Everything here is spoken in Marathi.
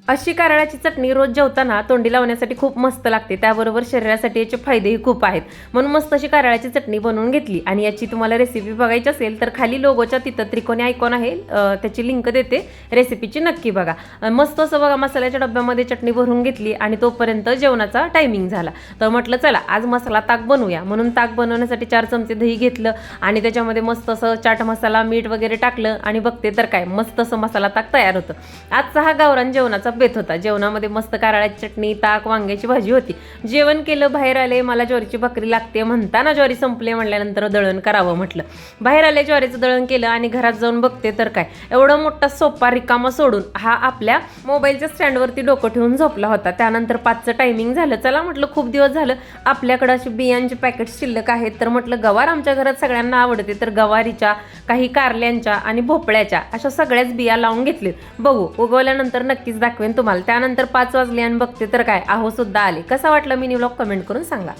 अशी कारळाची चटणी रोज जेवताना तोंडी लावण्यासाठी खूप मस्त लागते. त्याबरोबर शरीरासाठी याचे फायदेही खूप आहेत. म्हणून मस्त अशी कारळाची चटणी बनवून घेतली आणि याची तुम्हाला रेसिपी बघायची असेल तर खाली लोगोच्या तिथं त्रिकोणी आयकॉन आहे, त्याची लिंक देते, रेसिपीची नक्की बघा. मस्त असं बघा मसाल्याच्या डब्यामध्ये चटणी भरून घेतली आणि तोपर्यंत जेवणाचा टायमिंग झाला. तर म्हटलं चला आज मसाला ताक बनवूया. म्हणून ताक बनवण्यासाठी 4 चमचे दही घेतलं आणि त्याच्यामध्ये मस्त असं चाट मसाला, मीठ वगैरे टाकलं आणि बघते तर काय मस्त असं मसाला ताक तयार होतं. आजचा हा गावरान जेवणाचा बेत होता. जेवणामध्ये मस्त कारळ्याची चटणी, ताक, वांग्याची भाजी होती. जेवण केलं, बाहेर आले. मला ज्वारीची भाकरी लागते म्हणताना ज्वारी संपले म्हणल्यानंतर दळण करावं म्हटलं. बाहेर आले, ज्वारीचं दळण केलं आणि घरात जाऊन बघते तर काय एवढा मोठा सोपा रिकामा सोडून हा आपल्या मोबाईलच्या स्टँडवरती डोकं ठेवून झोपला होता. त्यानंतर 5चं टायमिंग झालं. चला म्हटलं खूप दिवस झालं आपल्याकडे अशी बियांचे पॅकेट शिल्लक आहेत, तर म्हटलं गवार आमच्या घरात सगळ्यांना आवडते, तर गवारीच्या, काही कारल्यांच्या आणि भोपळ्याच्या अशा सगळ्याच बिया लावून घेतले. बघू उगवल्यानंतर नक्कीच दाखवेन तुम्हाला. त्यानंतर 5 वाजले आणि बघते तर काय आहो सुद्धा आले. कसा वाटला मिनी व्लॉग कमेंट करून सांगा.